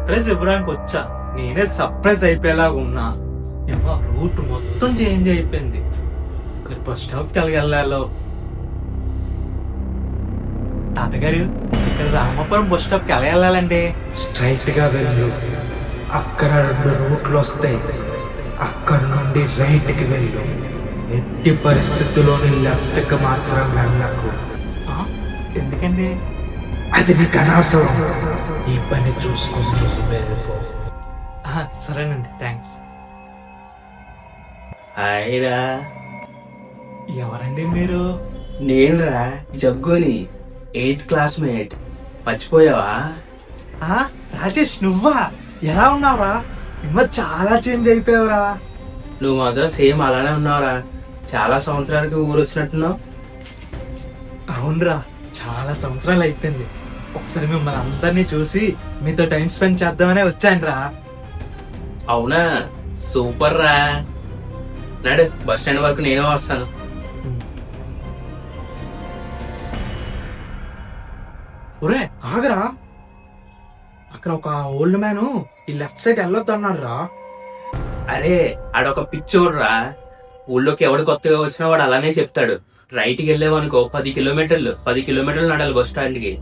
Surprise ఇవ్వడానికి వచ్చా. నేనే సర్ప్రైజ్ అయిపోయేలాగా ఉన్నా. ఏమో రూట్ మొత్తం చేంజ్ అయిపోయింది. బస్ స్టాప్ కి వెళ్ళాలో. తాతగారు, ఇక్కడ రామాపురం బస్ స్టాప్ కి ఎలా వెళ్ళాలండి? స్ట్రైట్ గా వెళ్ళు. అక్కడ 2 రూట్లు వస్తాయి. అక్కడ నుండి రైట్ కి వెళ్ళు. ఎట్టి పరిస్థితుల్లోని లెఫ్ట్ కి మాత్రం వెళ్ళకు. ఆ, ఎందుకండి? అది నీకు అనవసరం. ఈ పని చూసుకుంటూ వెళ్ళిపో. సరేనండి, థ్యాంక్స్. హాయ్రా. ఎవరండి మీరు? నేనురా, జగ్గుని, 8th క్లాస్మేట్. మర్చిపోయావా? రాజేష్, నువ్వా? ఎలా ఉన్నావురా? చాలా చేంజ్ అయిపోయావురా. నువ్వు మాత్రం సేమ్ అలానే ఉన్నావురా. చాలా సంవత్సరాలకి ఊరు వచ్చినట్టున్నావు. అవునరా, చాలా సంవత్సరాలు అయిపోయింది. ఒకసారి మిమ్మల్ని అందరినీ చూసి మీతో టైం స్పెండ్ చేద్దామనే వచ్చానురా. అవునా? సూపర్ రా. నడు, బస్ స్టాండ్ వరకు నేనే వస్తాను. ఒరే ఆగరా, అక్కడ ఒక ఓల్డ్ మ్యాన్ ఈ లెఫ్ట్ సైడ్ వెళ్ళొద్దు అన్నాడు రా. అరే, ఆడొక పిచ్చోడ్రా. ఊళ్ళోకి ఎవడు కొత్తగా వచ్చినా వాడు అలానే చెప్తాడు. రైట్ కి వెళ్ళేవనుకో 10 కిలోమీటర్లు నడాలి బస్ స్టాండ్ కి.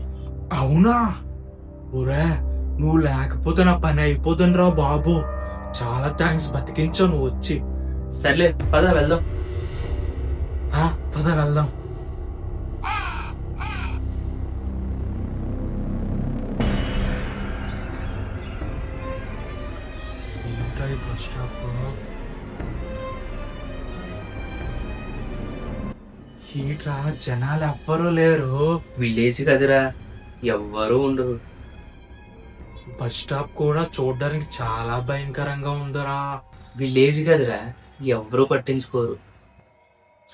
అవునా? ఒరే, నువ్వు లేకపోతే నా పని అయిపోతుంది రా బాబు. చాలా థ్యాంక్స్, బతికించావు నువ్వు వచ్చి. సర్లే, పద వెళ్దాం. పద వెళ్దాం. బస్ స్టాప్ హీట్రా, జనాలు ఎవ్వరూ లేరు. విలేజ్ కదరా, ఎవ్వరూ ఉండరు. బస్ స్టాప్ కూడా చూడడానికి చాలా భయంకరంగా ఉందరా. విలేజ్ కదరా, ఎవ్వరూ పట్టించుకోరు.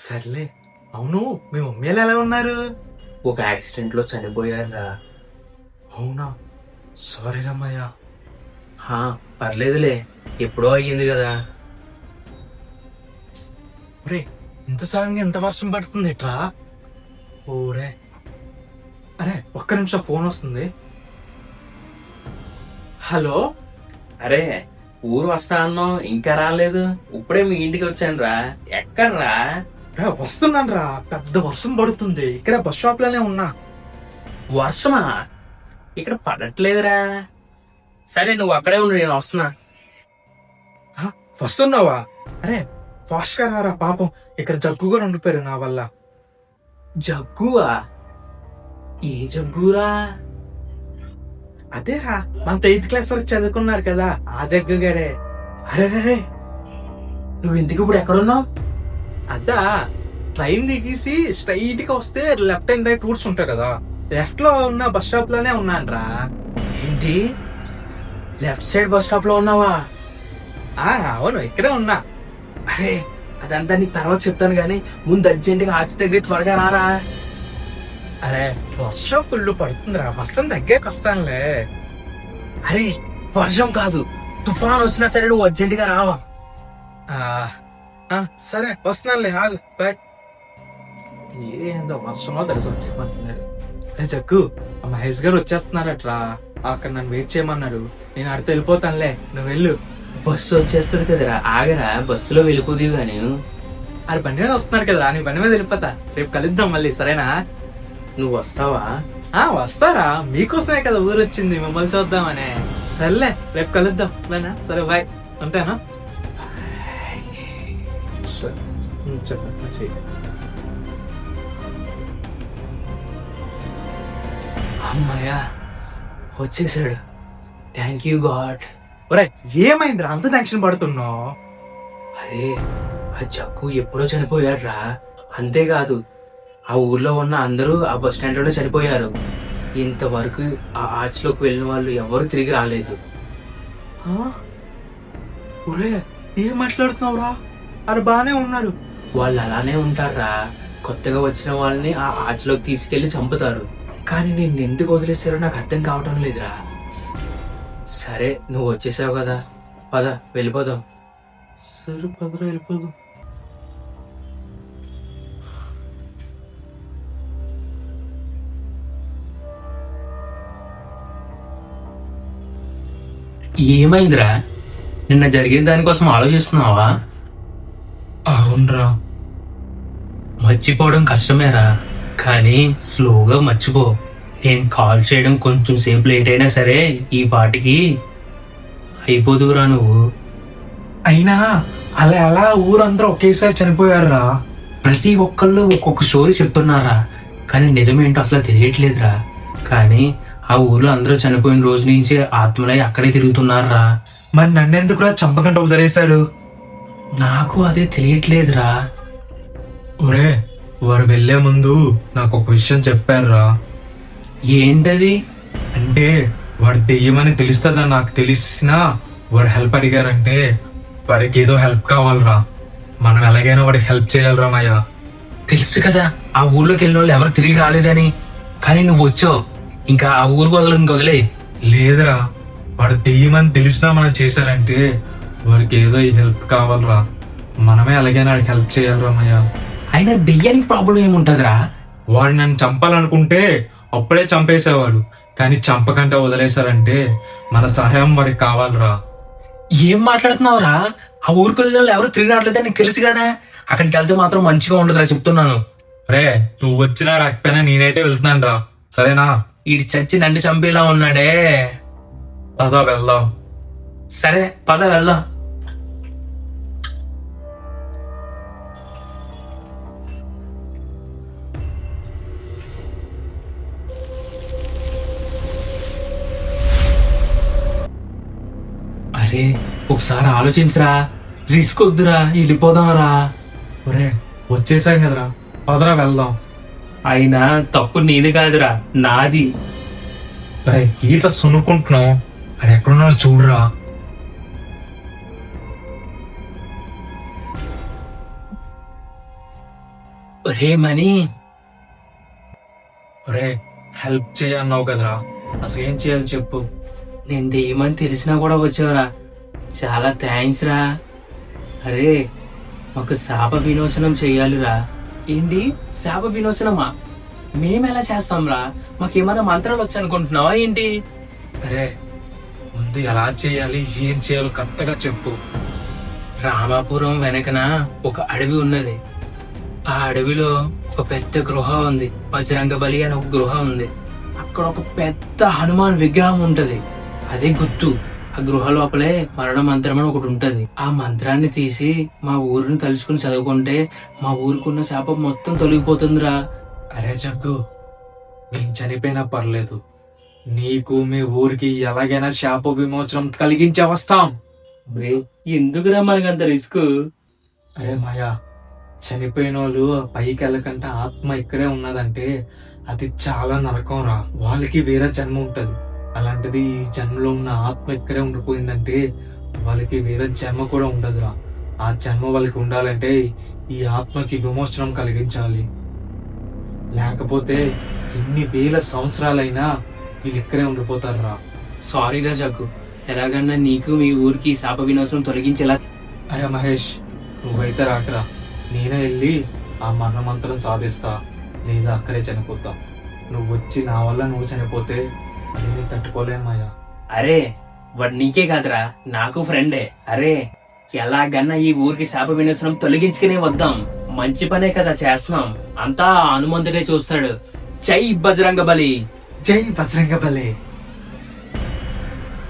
సర్లే, అవును మీ మమ్మీలు ఎలా ఉన్నారు? ఒక యాక్సిడెంట్ లో చనిపోయారా. అవునా? సారీ రమ్మయ్య. పర్లేదులే, ఎప్పుడో అయ్యింది కదా. ఒరే, ఇంత సడన్గా ఎంత వర్షం పడుతుంది ఇట్రా? ఓరే, అరే ఒక్క నిమిషం, ఫోన్ వస్తుంది. హలో. అరే, ఊరు వస్తా అన్నావు, ఇంకా రాలేదు. ఇప్పుడే మీ ఇంటికి వచ్చాను రా. ఎక్కడ్రా? వస్తున్నాను రా. పెద్ద వర్షం పడుతుంది. ఇక్కడ బస్ స్టాప్ లోనే ఉన్నా. వర్షమా? ఇక్కడ పడట్లేదురా. సరే, నువ్వు అక్కడే ఉండు, నేను వస్తున్నా. వస్తున్నావా? అరే ఫాస్ట్ గా రారా, పాపం ఇక్కడ జగ్గు కూడా ఉండిపోయారు నా వల్ల. జగ్గువా? ఏ జగ్గురా? అదేరా, మన 8th క్లాస్ వరకు చదువుకున్నారు కదా, ఆ జగ్గు గడే. అరే, నువ్వు ఇంటికి ఇప్పుడు ఎక్కడున్నావు? అద్దా, ట్రైన్ దిగేసి స్ట్రైట్ గా వస్తే లెఫ్ట్ అండ్ రైట్ రూట్స్ ఉంటాయి కదా, లెఫ్ట్ లో ఉన్న బస్ స్టాప్ లోనే ఉన్నాను రా. ఏంటి, లెఫ్ట్ సైడ్ బస్ స్టాప్ లో ఉన్నావా? అవును, ఇక్కడే ఉన్నా. అరే, అదంతా నీకు తర్వాత చెప్తాను గానీ ముందు అర్జెంట్ గా ఆచి దగ్గర త్వరగా రారా. అరే, వర్షం ఫుల్ పడుతుందిరా, వర్షం దగ్గరికి వస్తానులే. అరే, వర్షం కాదు, తుఫాన్ వచ్చినా సరే నువ్వు అర్జెంట్ గా రావా. సరే వస్తున్నానులే, ఆగు, బాయ్. ఏందో వర్షమో తెలిసి వచ్చేయమంటున్నాడు. అరే జగ్గు, మహేష్ గారు వచ్చేస్తున్నారట్రా, అక్కడ నన్ను వెయిట్ చేయమన్నారు. నేను అడితే వెళ్ళిపోతానులే, నువ్వు వెళ్ళు. బస్సు వచ్చేస్తుంది కదరా, ఆగరా, బస్సులో వెళ్ళిపోదు గాని. అరే బండి మీద వస్తున్నారు కదరా, నీ బండి మీద వెళ్ళిపోతా. రేపు కలుద్దాం మళ్ళీ, సరేనా? నువ్వు వస్తావా? వస్తారా, మీకోసమే కదా ఊరు వచ్చింది, మిమ్మల్ని చూద్దామనే. సర్లే, రేపు కలుద్దాం. సరే బాయ్, ఉంటానా? చెప్పండి. అమ్మాయ్యా, వచ్చేసాడు. Thank you God. ఒరే, ఏమైందిరా అంత టెన్షన్ పడుతున్నావు? అరే, ఆ జగ్గు ఎప్పుడో చనిపోయాడ్రా. అంతేకాదు, ఆ ఊర్లో ఉన్న అందరూ ఆ బస్ స్టాండ్ లోనే చనిపోయారు. ఇంతవరకు ఆ ఆర్చ్ లోకి వెళ్ళిన వాళ్ళు ఎవరు తిరిగి రాలేదు. ఒరే, ఏం మాట్లాడుతున్నావురా? అది బానే ఉన్నారు. వాళ్ళు అలానే ఉంటారా. కొత్తగా వచ్చిన వాళ్ళని ఆ ఆర్చ్ లోకి తీసుకెళ్లి చంపుతారు. కానీ నేను ఎందుకు వదిలేసారో నాకు అర్థం కావటం లేదురా. సరే, నువ్వు వచ్చేసావు కదా, పద వెళ్ళిపోదాం. సరే పదరా, వెళ్ళిపోదాం. ఏమైందిరా? నిన్న జరిగిన దానికోసం ఆలోచిస్తున్నావా? అవునరా. మర్చిపోవడం కష్టమేరా, కానీ స్లోగా మర్చిపో. నేను కాల్ చేయడం కొంచెం సేపు లేట్ అయినా సరే ఈ పాటికి అయిపోదురా నువ్వు. అయినా అలా అలా ఊరందరూ ఒకేసారి చనిపోయారురా. ప్రతి ఒక్కళ్ళు ఒక్కొక్క స్టోరీ చెప్తున్నారా, కానీ నిజమేంటో అసలు తెలియట్లేదురా. కానీ ఆ ఊర్లో అందరూ చనిపోయిన రోజు నుంచి ఆత్మలై అక్కడే తిరుగుతున్నారా. మరి నన్నెందుకురా చంపకుండా వదిలేశాడు? నాకు అదే తెలియట్లేదురా. ఒరే, వారు వెళ్లే ముందు నాకు ఒక విషయం చెప్పారురా. ఏంటది? అంటే వాడు దెయ్యమని తెలుస్తుందని నాకు తెలిసినా వాడు హెల్ప్ అడిగారంటే వాడికి ఏదో హెల్ప్ కావాలరా. మనం ఎలాగైనా వాడికి హెల్ప్ చేయాలరా మాయా. తెలుసు కదా ఆ ఊర్లోకి వెళ్ళిన వాళ్ళు ఎవరు తిరిగి రాలేదని, కానీ నువ్వు వచ్చావు. ఇంకా ఆ ఊరు వదిలే. లేదురా, వాడు దెయ్యమని తెలిసినా మనం చేశారంటే వాడికి ఏదో ఈ హెల్ప్ కావాలరా. మనమే ఎలాగైనా వాడికి హెల్ప్ చేయాలరా మాయా. అయినా దెయ్యానికి ప్రాబ్లం ఏముంటదిరా? వాడు నన్ను చంపాలనుకుంటే అప్పుడే చంపేసేవాడు, కానీ చంపకంటే వదిలేశారంటే మన సహాయం వాడికి కావాలరా. ఏం మాట్లాడుతున్నావురా? ఆ ఊరికి వెళ్ళిన వాళ్ళు ఎవరు తిరిగి రావట్లేదని నీకు తెలుసు కదా. అక్కడికి వెళ్తే మాత్రం మంచిగా ఉండదురా, చెప్తున్నాను. రే, నువ్వు వచ్చినా రాకపోయినా నేనైతే వెళ్తున్నాను రా, సరేనా? ఈడి చచ్చి నన్ను చంపేలా ఉన్నాడే. పద వెళ్దాం. సరే పద వెళ్దాం. అరే ఒకసారి ఆలోచించరా, రిస్క్ వద్దురా, వెళ్ళిపోదాంరా. ఒరే, వచ్చేసాం కదరా, పదరా వెళ్దాం. అయినా తప్పు నీది కాదురా, నాది. రే, ఈత సునుకుంటున్నావు, అది ఎక్కడున్నాడు చూడురా. ఒరే మనీ, ఒరే, హెల్ప్ చేయన్నావు కదరా, అసలు ఏం చేయాలి చెప్పు. నేను దెయ్యమని తెలిసినా కూడా వచ్చావురా, చాలా థ్యాంక్స్ రా. అరే మాకు శాప విమోచనం చెయ్యాలిరా. ఏంటి శాప విమోచనమా? మేమెలా చేస్తాంరా? మాకేమైనా మంత్రాలు వచ్చనుకుంటున్నావా ఏంటి? అరే, ముందు ఎలా చేయాలి, ఏం చేయాలో కరెక్ట్గా చెప్పు. రామాపురం వెనకన ఒక అడవి ఉన్నది. ఆ అడవిలో ఒక పెద్ద గృహ ఉంది, బజరంగ బలి అని ఒక గృహ ఉంది. అక్కడ ఒక పెద్ద హనుమాన్ విగ్రహం ఉంటది, అదే గుర్తు. ఆ గృహ లోపలే మరణ మంత్రం అని ఒకటి ఉంటది. ఆ మంత్రాన్ని తీసి మా ఊరిని తలుచుకుని చదువుకుంటే మా ఊరికున్న శాపం మొత్తం తొలగిపోతుందిరా. అరే జగ్గు, నేను చనిపోయినా పర్లేదు, నీకు మీ ఊరికి ఎలాగైనా శాప విమోచనం కలిగించే వస్తాం. ఎందుకురా మనకంత రిస్క్? అరే మాయా, చనిపోయిన వాళ్ళు పైకి వెళ్ళకంటే ఆత్మ ఇక్కడే ఉన్నదంటే అది చాలా నరకం రా. వాళ్ళకి వేరే జన్మ ఉంటది, అలాంటిది ఈ జన్మలో ఉన్న ఆత్మ ఇక్కడే ఉండిపోయిందంటే వాళ్ళకి వేరే జన్మ కూడా ఉండదురా. ఆ జన్మ వాళ్ళకి ఉండాలంటే ఈ ఆత్మకి విమోచనం కలిగించాలి, లేకపోతే ఎన్ని వేల సంవత్సరాలైనా వీళ్ళు ఇక్కడే ఉండిపోతారురా. సారీరా జగ్గు, ఎలాగన్నా నీకు మీ ఊరికి శాప వినాశనం తొలగించేలా. అరే మహేష్, నువ్వైతే రాకరా, నేనే వెళ్ళి ఆ మరణ మంత్రం సాధిస్తా, లేదా అక్కడే చనిపోతా. నువ్వు వచ్చి నా వల్ల నువ్వు చనిపోతే అది నేను తట్టుకోలేమయ్యా. అరే వాడు నీకే కాదురా, నాకు ఫ్రెండే. అరే ఎలాగన్నా ఈ ఊరికి శాప వినాశనం తొలగించుకునే వద్దాం. మంచి పనే కదా చేస్తున్నాం, అంతా హనుమంతుడే చూస్తాడు. జై బజరంగ బలి. జై బజరంగ బలి.